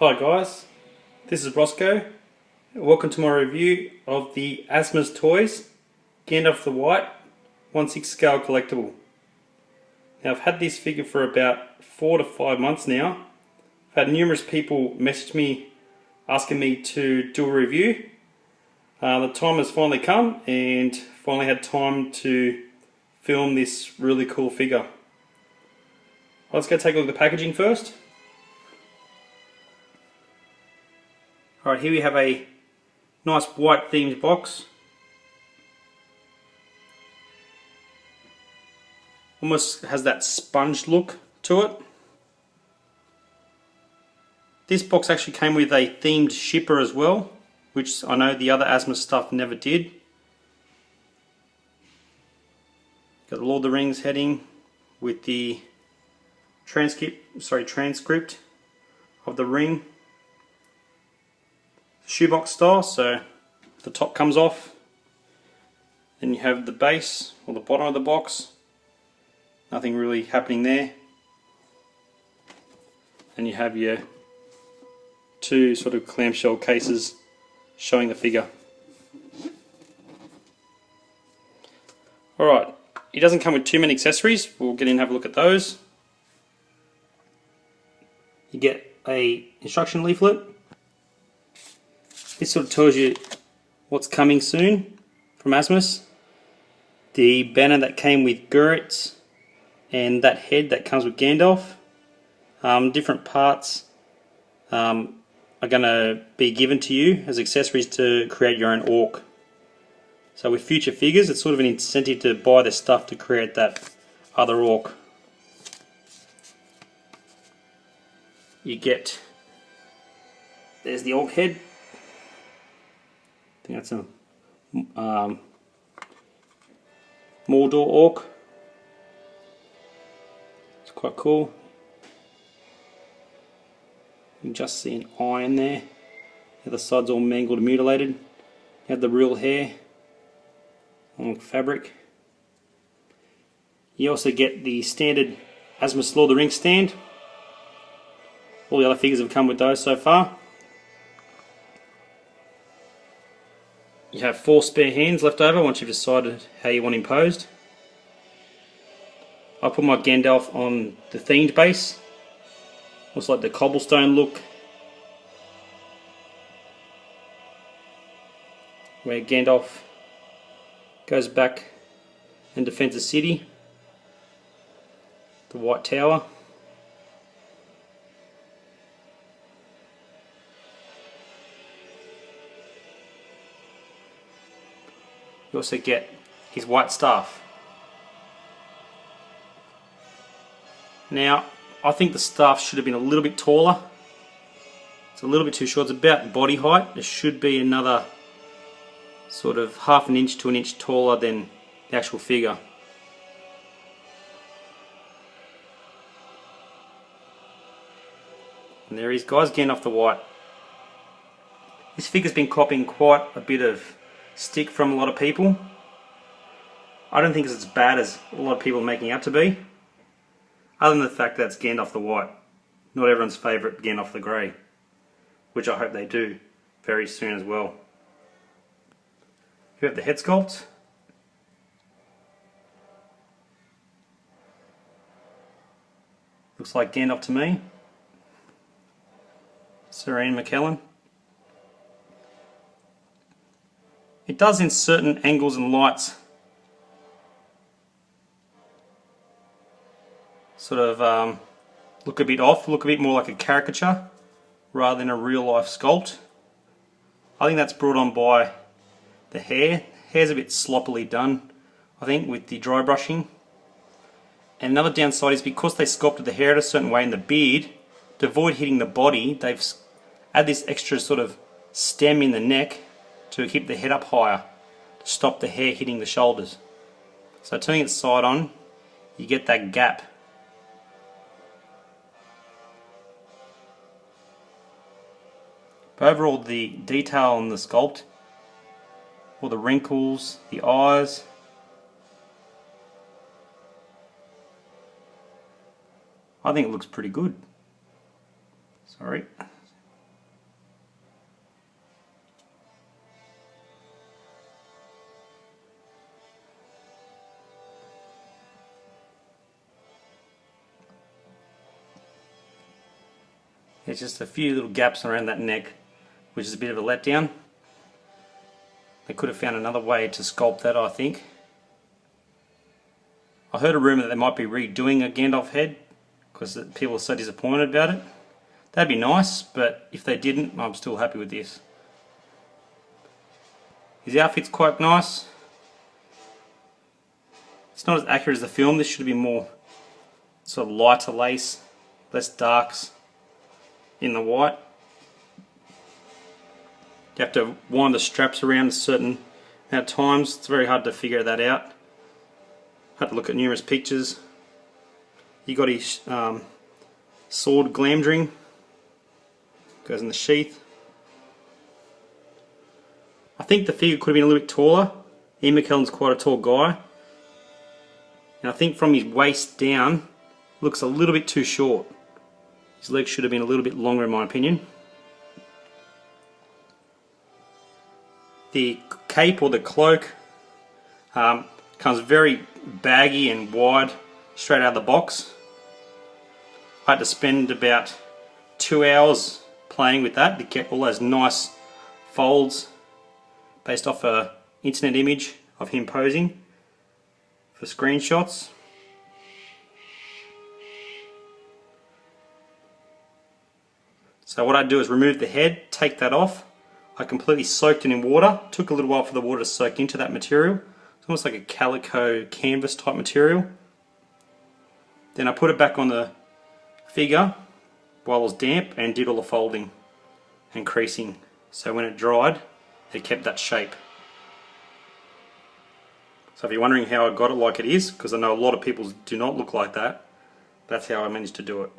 Hi guys, this is Roscoe. Welcome to my review of the Asmus Toys Gandalf the White 1/6 scale collectible. Now I've had this figure for about 4 to 5 months now. I've had numerous people message me asking me to do a review. The time has finally come and finally had time to film this really cool figure. Let's go take a look at the packaging first. Alright, here we have a nice white themed box. Almost has that sponge look to it. This box actually came with a themed shipper as well, which I know the other Asmus stuff never did. Got the Lord of the Rings heading with the transcript of the ring. Shoebox style, so the top comes off, then you have the base or the bottom of the box, nothing really happening there, and you have your two sort of clamshell cases showing the figure. Alright, it doesn't come with too many accessories, we'll get in and have a look at those. You get a instruction leaflet. This sort of tells you what's coming soon from Asmus. The banner that came with Gurrits and that head that comes with Gandalf. Different parts are going to be given to you as accessories to create your own orc. So with future figures, it's sort of an incentive to buy this stuff to create that other orc. You get, there's the orc head. I think that's a Mordor orc. It's quite cool. You can just see an eye in there. The other side's all mangled and mutilated. You have the real hair on fabric. You also get the standard Asmus Lord of the Rings stand. All the other figures have come with those so far. You have 4 spare hands left over once you've decided how you want him posed. I put my Gandalf on the themed base. Looks like the cobblestone look, where Gandalf goes back and defends the city, the White Tower. You also get his white staff. Now, I think the staff should have been a little bit taller. It's a little bit too short. It's about body height. It should be another sort of half an inch to an inch taller than the actual figure. And there he is, guys, Gandalf the White. This figure's been copying quite a bit of stick from a lot of people. I don't think it's as bad as a lot of people are making out to be, other than the fact that it's Gandalf the White, not everyone's favourite Gandalf the Grey, which I hope they do very soon as well. You have the head sculpt. Looks like Gandalf to me. Sir Ian McKellen. It does in certain angles and lights sort of look a bit off, look a bit more like a caricature rather than a real life sculpt. I think that's brought on by the hair. Hair's a bit sloppily done, I think, with the dry brushing. And another downside is because they sculpted the hair a certain way in the beard, to avoid hitting the body, they've added this extra sort of stem in the neck to keep the head up higher, to stop the hair hitting the shoulders. So turning it side on, you get that gap. But overall, the detail on the sculpt, all the wrinkles, the eyes, I think it looks pretty good. Sorry. There's just a few little gaps around that neck, which is a bit of a letdown. They could have found another way to sculpt that, I think. I heard a rumour that they might be redoing a Gandalf head because people are so disappointed about it. That'd be nice, but if they didn't, I'm still happy with this. His outfit's quite nice. It's not as accurate as the film. This should be more sort of lighter lace, less darks in the white. You have to wind the straps around a certain amount of times. It's very hard to figure that out. Had to look at numerous pictures. You got his sword glamdring. Goes in the sheath. I think the figure could have been a little bit taller. Ian McKellen's quite a tall guy. And I think from his waist down, looks a little bit too short. His legs should have been a little bit longer in my opinion. The cape or the cloak comes very baggy and wide straight out of the box. I had to spend about 2 hours playing with that to get all those nice folds based off an internet image of him posing for screenshots. So what I do is remove the head, take that off. I completely soaked it in water. Took a little while for the water to soak into that material. It's almost like a calico canvas type material. Then I put it back on the figure while it was damp and did all the folding and creasing. So when it dried, it kept that shape. So if you're wondering how I got it like it is, because I know a lot of people do not look like that, that's how I managed to do it.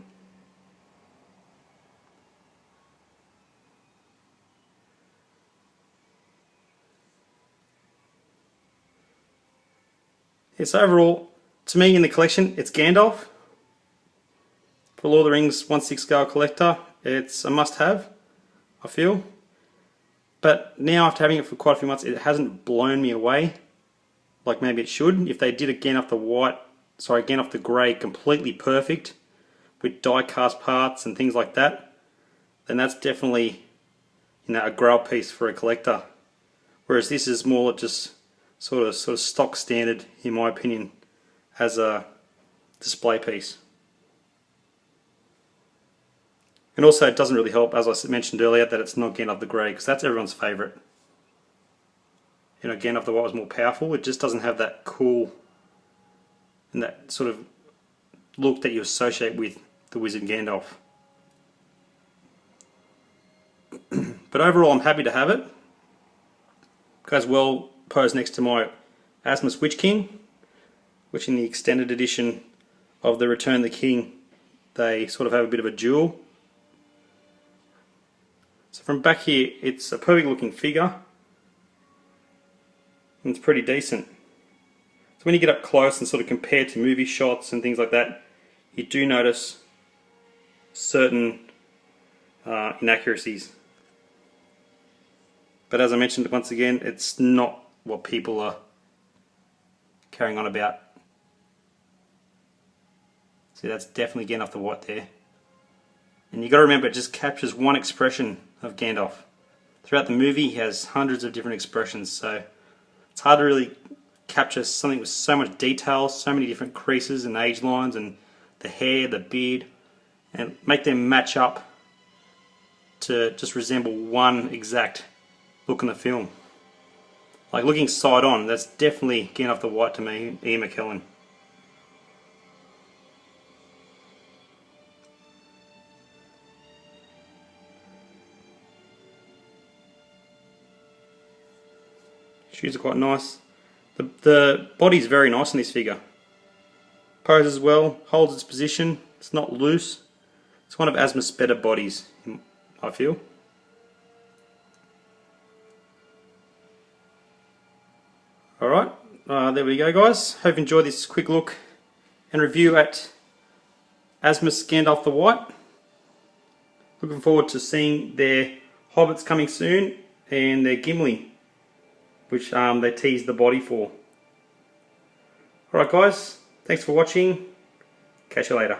Yes, overall, to me in the collection, it's Gandalf. For Lord of the Rings 1/6 scale collector, it's a must-have, I feel. But now, after having it for quite a few months, it hasn't blown me away like maybe it should. If they did again off the again off the grey, completely perfect with die-cast parts and things like that, then that's definitely, you know, a grail piece for a collector. Whereas this is more just sort of stock standard, in my opinion, as a display piece. And also it doesn't really help, as I mentioned earlier, that it's not Gandalf the Grey, because that's everyone's favourite. You know, Gandalf the White was more powerful. It just doesn't have that cool and that sort of look that you associate with the Wizard Gandalf. But overall, I'm happy to have it. Goes well posed next to my Asmus Witch King, which in the extended edition of the Return of the King, they sort of have a bit of a duel. So from back here, it's a perfect looking figure. And it's pretty decent. So when you get up close and sort of compare to movie shots and things like that, you do notice certain inaccuracies. But as I mentioned once again, it's not what people are carrying on about. See, that's definitely Gandalf the White there. And you got to remember, it just captures one expression of Gandalf. Throughout the movie, he has hundreds of different expressions, so it's hard to really capture something with so much detail, so many different creases and age lines, and the hair, the beard, and make them match up to just resemble one exact look in the film. Like looking side on, that's definitely Gandalf the White to me, Ian McKellen. Shoes are quite nice. The body's very nice in this figure. Poses well, holds its position, it's not loose. It's one of Asmus' better bodies, I feel. Alright, there we go guys. Hope you enjoyed this quick look and review at Asmus Gandalf the White. Looking forward to seeing their Hobbits coming soon and their Gimli, which they teased the body for. Alright guys, thanks for watching. Catch you later.